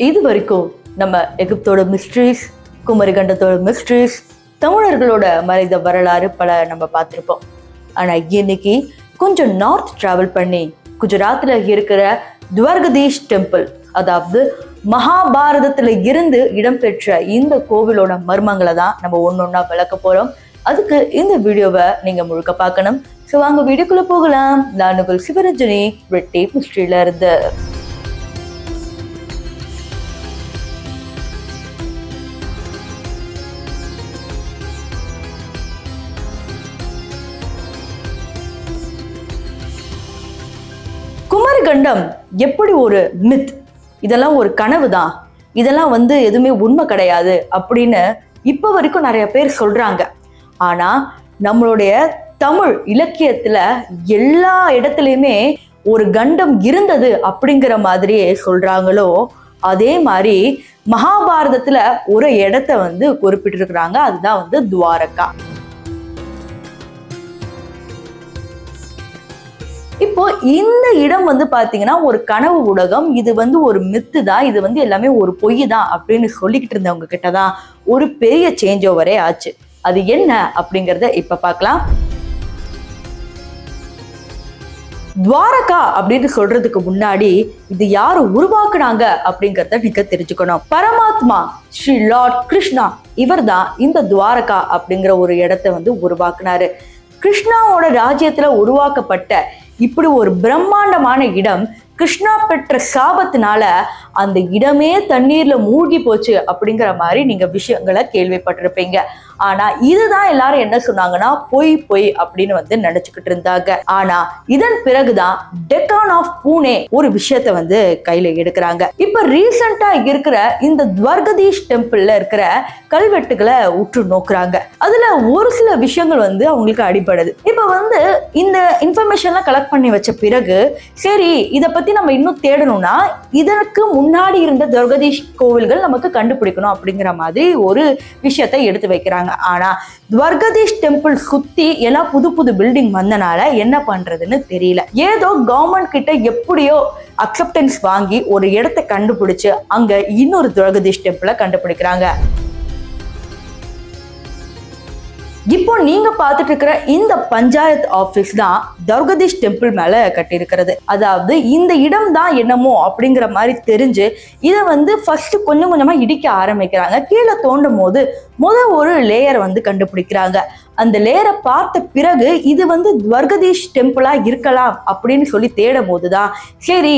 இது வரைக்கும் நம்ம எகிப்தோட மிஸ்ட்ரீஸ், குமரிகண்டத்தோட மிஸ்ட்ரீஸ், தமிழர்களோட மறைந்த வரலாறு பல நம்ம பார்த்துருப்போம். ஆனால் இன்னைக்கு கொஞ்சம் நார்த் டிராவல் பண்ணி குஜராத்தில் இருக்கிற துவாரகதீஷ் டெம்பிள், அதாவது மகாபாரதத்தில் இருந்து இடம்பெற்ற இந்த கோவிலோட மர்மங்களை தான் நம்ம ஒன்னொன்னா விளக்க போறோம். அதுக்கு இந்த வீடியோவை நீங்க முழுக்க பார்க்கணும். ஸோ வாங்க வீடியோக்குள்ள போகலாம். நான் உங்கள் சிவரஞ்சனி, ரெட்டி மிஸ்ட்ரியில இருந்து. குமரிகண்டம் எப்படி ஒரு மித், இதெல்லாம் ஒரு கனவு தான், இதெல்லாம் எதுவுமே உண்மை கிடையாது அப்படின்னு இப்போ வரைக்கும் நிறைய பேர் சொல்றாங்க. ஆனா நம்மளுடைய தமிழ் இலக்கியத்துல எல்லா இடத்துலையுமே ஒரு கண்டம் இருந்தது அப்படிங்கிற மாதிரியே சொல்றாங்களோ, அதே மாதிரி மகாபாரதத்துல ஒரு இடத்த குறிப்பிட்டு இருக்கிறாங்க. அதுதான் துவாரகா. இப்போ இந்த இடம் பாத்தீங்கன்னா ஒரு கனவு உலகம், இது ஒரு மித்து தான், இது எல்லாமே ஒரு பொய் தான் அப்படின்னு சொல்லிக்கிட்டு இருந்தவங்க கிட்டதான் ஒரு பெரிய சேஞ்ச் ஓவரே ஆச்சு. அது என்ன அப்படிங்கறத இப்ப பார்க்கலாம். துவாரகா அப்படின்னு சொல்றதுக்கு முன்னாடி இது யாரு உருவாக்குனாங்க அப்படிங்கறத நீங்க தெரிஞ்சுக்கணும். பரமாத்மா ஸ்ரீ லார்ட் கிருஷ்ணா இவர் தான் இந்த துவாரகா அப்படிங்கிற ஒரு இடத்த உருவாக்குனாரு. கிருஷ்ணாவோட ராஜ்யத்துல உருவாக்கப்பட்ட இப்படி ஒரு பிரம்மாண்டமான இடம் கிருஷ்ணா பெற்ற சாபத்தினால அந்த இடமே தண்ணீர்ல மூழ்கி போச்சு அப்படிங்கிற மாதிரி நீங்க விஷயங்களை கேள்விப்பட்டிருப்பீங்க. ஆனா இதுதான் எல்லாரும் என்ன சொன்னாங்கன்னா பொய் பொய் அப்படின்னு நினைச்சுக்கிட்டு இருந்தாங்க. ஆனா இதன் பிறகுதான் டெக்கான் ஆஃப் பூனே ஒரு விஷயத்த கையில எடுக்கிறாங்க. இப்ப ரீசெண்டா இருக்கிற இந்த துவாரகதீஷ் டெம்பிள்ல இருக்கிற கல்வெட்டுகளை உற்று நோக்குறாங்க. அதுல ஒரு சில விஷயங்கள் அவங்களுக்கு அடிபடுது. இப்ப இந்த இன்ஃபர்மேஷன்லாம் கலெக்ட் பண்ணி வச்ச பிறகு சரி இத பத்தி நம்ம இன்னும் தேடணும்னா இதற்கு முன்னாடி இருந்த துவாரகதீஷ் கோவில்கள் நமக்கு கண்டுபிடிக்கணும் அப்படிங்கிற மாதிரி ஒரு விஷயத்தை எடுத்து வைக்கிறாங்க. ஆனா துவாரகதீஷ் டெம்பிள் சுத்தி எல்லாம் புது புது பில்டிங் வந்தனால என்ன பண்றதுன்னு தெரியல. ஏதோ கவர்மெண்ட் கிட்ட எப்படியோ அக்செப்டன்ஸ் வாங்கி ஒரு இடத்தை கண்டுபிடிச்சு அங்க இன்னொரு துவாரகதீஷ் டெம்பிளை கண்டுபிடிக்கிறாங்க. இப்போ நீங்க பார்த்துட்டு இருக்கிற இந்த பஞ்சாயத்து ஆபீஸ் தான் துவாரகதீஷ் டெம்பிள் மேல கட்டியிருக்கிறது. அதாவது இந்த இடம் தான் என்னமோ அப்படிங்கிற மாதிரி தெரிஞ்சு இதை ஃபர்ஸ்ட் கொஞ்சம் கொஞ்சமா இடிக்க ஆரம்பிக்கிறாங்க. கீழே தோண்டும் போது ஒரு லேயர் கண்டுபிடிக்கிறாங்க. அந்த லேயரை பார்த்த பிறகு இது துவாரகதீஷ் டெம்பிளா இருக்கலாம் அப்படின்னு சொல்லி தேடும் போதுதான் சரி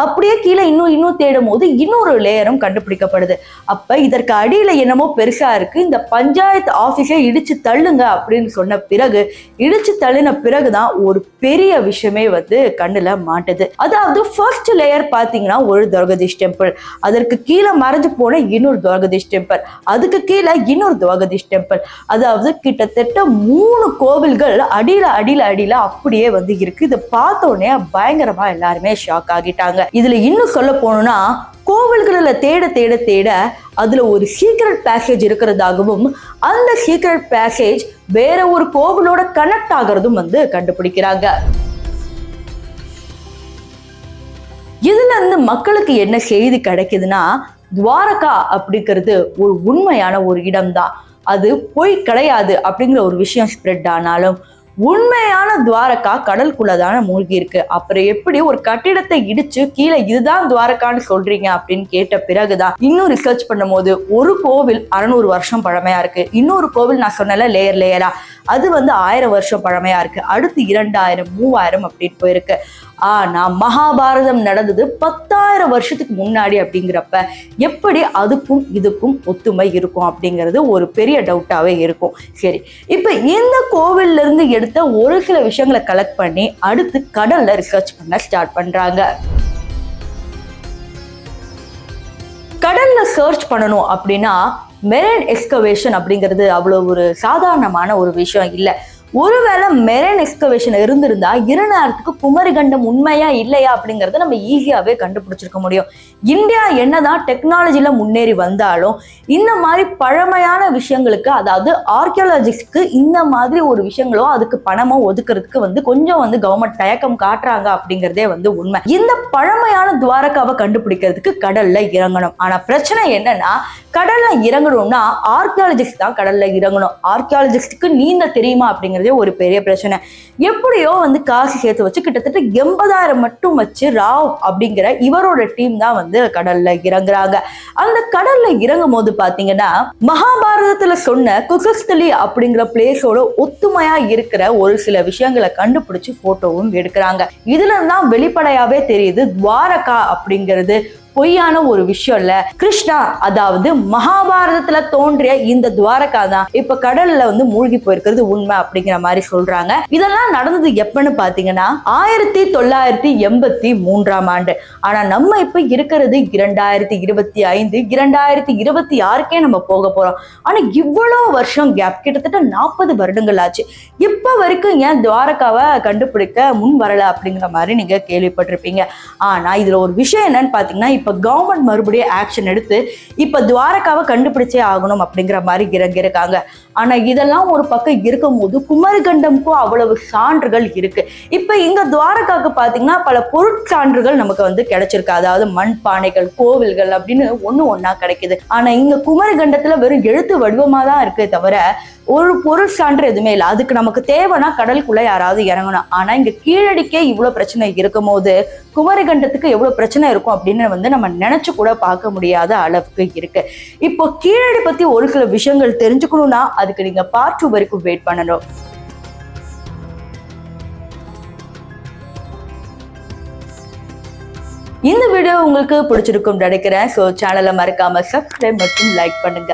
அப்படியே கீழே இன்னும் தேடும் போது இன்னொரு லேயரும் கண்டுபிடிக்கப்படுது. அப்ப இதற்கு அடியில என்னமோ பெருசா இருக்கு, இந்த பஞ்சாயத்து ஆபீஸை இடிச்சு தள்ளுங்க அப்படின்னு சொன்ன பிறகு இடிச்சு தள்ளின பிறகுதான் ஒரு பெரிய விஷயமே கண்ணுல மாட்டுது. அதாவது ஃபர்ஸ்ட் லேயர் பாத்தீங்கன்னா ஒரு துவாரகதீஷ் டெம்பிள், அதற்கு கீழே மறைஞ்சு போன இன்னொரு துவாரகதீஷ் டெம்பிள், அதுக்கு கீழே இன்னொரு துவாரகதீஷ் டெம்பிள். அதாவது கிட்டத்தட்ட 3 கோவில்கள் அடியில அப்படியே இருக்கு. இதை பார்த்தோன்னே பயங்கரமா எல்லாருமே ஷாக் ஆகிட்டாங்க. இதுல இன்னும் சொல்ல போனோம்னா கோவில்களை தேட தேட தேட அதுல ஒரு சீக்ரெட் பேசேஜ் இருக்கிறதாகவும் அந்த சீக்ரெட் பேசேஜ் வேற ஒரு கோவிலோட கனெக்ட் ஆகிறதும் கண்டுபிடிக்கிறாங்க. இதுல இருந்து மக்களுக்கு என்ன செய்தி கிடைக்குதுன்னா துவாரகா அப்படிங்கிறது ஒரு உண்மையான ஒரு இடம் தான், அது பொய் கிடையாது அப்படிங்கிற ஒரு விஷயம் ஸ்ப்ரெட் ஆனாலும் உண்மையான துவாரகா கடலுக்குள்ளதான மூழ்கி இருக்கு. அப்புறம் எப்படி ஒரு கட்டிடத்தை இடிச்சு கீழே இதுதான் துவாரகான்னு சொல்றீங்க அப்படின்னு கேட்ட பிறகுதான் இன்னும் ரிசர்ச் பண்ணும் போது ஒரு கோவில் 600 வருஷம் பழமையா இருக்கு, இன்னொரு கோவில் நான் சொன்னல லேயர் லேயரா அது 1000 வருஷம் பழமையா இருக்கு, அடுத்து 2000 3000 அப்படின்னு போயிருக்கு. ஆனா மகாபாரதம் நடந்தது 10,000 வருஷத்துக்கு முன்னாடி அப்படிங்கிறப்ப எப்படி அதுக்கும் இதுக்கும் ஒத்துமை இருக்கும் அப்படிங்கிறது ஒரு பெரிய டவுட்டாவே இருக்கும். சரி, இப்ப இந்த கோவில்ல இருந்து எடுத்த ஒரு சில விஷயங்களை கலெக்ட் பண்ணி அடுத்து கடல்ல ரிசர்ச் பண்ண ஸ்டார்ட் பண்றாங்க. கடல்ல சர்ச் பண்ணணும் அப்படின்னா மெரைன் எக்ஸ்கவேஷன் அப்படிங்கிறது அவ்வளவு ஒரு சாதாரணமான ஒரு விஷயம் இல்லை. ஒருவேளை மெரைன் எக்ஸ்கவேஷன் இருந்திருந்தா இருநேரத்துக்கு குமரிகண்டம் உண்மையா இல்லையா அப்படிங்கறத நம்ம ஈஸியாவே கண்டுபிடிச்சிருக்க முடியும். இந்தியா என்னதான் டெக்னாலஜில முன்னேறி வந்தாலும் இந்த மாதிரி பழமையான விஷயங்களுக்கு, அதாவது ஆர்கியாலஜிஸ்ட்க்கு இந்த மாதிரி ஒரு விஷயங்களோ அதுக்கு பணமோ ஒதுக்குறதுக்கு கொஞ்சம் கவர்மெண்ட் தயக்கம் காட்டுறாங்க அப்படிங்கிறதே உண்மை. இந்த பழமையான துவாரகாவை கண்டுபிடிக்கிறதுக்கு கடல்ல இறங்கணும். ஆனா பிரச்சனை என்னன்னா, கடல்ல இறங்கணும்னா ஆர்கியாலஜிஸ்ட் தான் கடல்ல இறங்கணும். ஆர்கியாலஜிஸ்டுக்கு நீந்த தெரியுமா அப்படிங்கிறதே ஒரு பெரிய பிரச்சனை. எப்படியோ காசு சேர்த்து வச்சு கிட்டத்தட்ட 80,000 மட்டும் வச்சு ராவ் அப்படிங்கிற இவரோட டீம் தான் கடல்ல இறங்குறாங்க. அந்த கடல்ல இறங்கும் போது பாத்தீங்கன்னா, மகாபாரதத்துல சொன்ன குசஸ்தலி அப்படிங்கிற பிளேஸோட ஒத்துமையா இருக்கிற ஒரு சில விஷயங்களை கண்டுபிடிச்சு போட்டோவும் எடுக்கிறாங்க. இதுல தான் வெளிப்படையாவே தெரியுது துவாரகா அப்படிங்கிறது பொய்யான ஒரு விஷயம் இல்ல. கிருஷ்ணா, அதாவது மகாபாரதத்துல தோன்றிய இந்த துவாரகா தான் இப்ப கடல்ல மூழ்கி போயிருக்கிறது உண்மை அப்படிங்கிற மாதிரி சொல்றாங்க. இதெல்லாம் நடந்தது எப்பன்னு பாத்தீங்கன்னா 1983ஆம் ஆண்டு. ஆனா நம்ம இப்ப இருக்கிறது 2025, 2026க்கே நம்ம போக போறோம். ஆனா இவ்வளவு வருஷம் கேப், கிட்டத்தட்ட 40 வருடங்கள் ஆச்சு. இப்ப வரைக்கும் ஏன் துவாரகாவை கண்டுபிடிக்க முன் வரல அப்படிங்கிற மாதிரி நீங்க கேள்விப்பட்டிருப்பீங்க. ஆனா இதுல ஒரு விஷயம் என்னன்னு பாத்தீங்கன்னா, இப்ப கவர்மெண்ட் மறுபடியும் ஆக்ஷன் எடுத்து இப்ப துவாரகாவை கண்டுபிடிச்சே ஆகணும் அப்படிங்கிற மாதிரி இறங்கியிருக்காங்க. ஆனா இதெல்லாம் ஒரு பக்கம் இருக்கும் போது குமரிகண்டம்க்கும் அவ்வளவு சான்றுகள் இருக்கு. இப்ப இங்க துவாரகாவுக்கு பாத்தீங்கன்னா பல பொருட்சான்றுகள் நமக்கு கிடைச்சிருக்கு. அதாவது மண் பானைகள், கோவில்கள் அப்படின்னு ஒண்ணா கிடைக்குது. ஆனா இங்க குமரிகண்டத்துல வெறும் எழுத்து வடிவமா தான் இருக்கே தவிர ஒரு பொருள் சான்று எதுவுமே இல்லை. அதுக்கு நமக்கு தேவைன்னா கடலுக்குள்ள யாராவது இறங்கணும். ஆனா இங்க கீழடிக்கே இவ்வளவு பிரச்சனை இருக்கும் போது குமரிகண்டத்துக்கு எவ்வளவு பிரச்சனை இருக்கும் அப்படின்னு நம்ம நினைச்சு கூட பார்க்க முடியாத அளவுக்கு இருக்கு. இப்போ கீழடி பத்தி ஒரு சில விஷயங்கள் தெரிஞ்சுக்கணும்னா அதுக்கு நீங்க பார்ட் 2 வரைக்கும் வெயிட் பண்ணணும். இந்த வீடியோ உங்களுக்கு பிடிச்சிருக்கும் நினைக்கிறேன். ஸோ சேனலை மறக்காம சப்ஸ்கிரைப் மற்றும் லைக் பண்ணுங்க.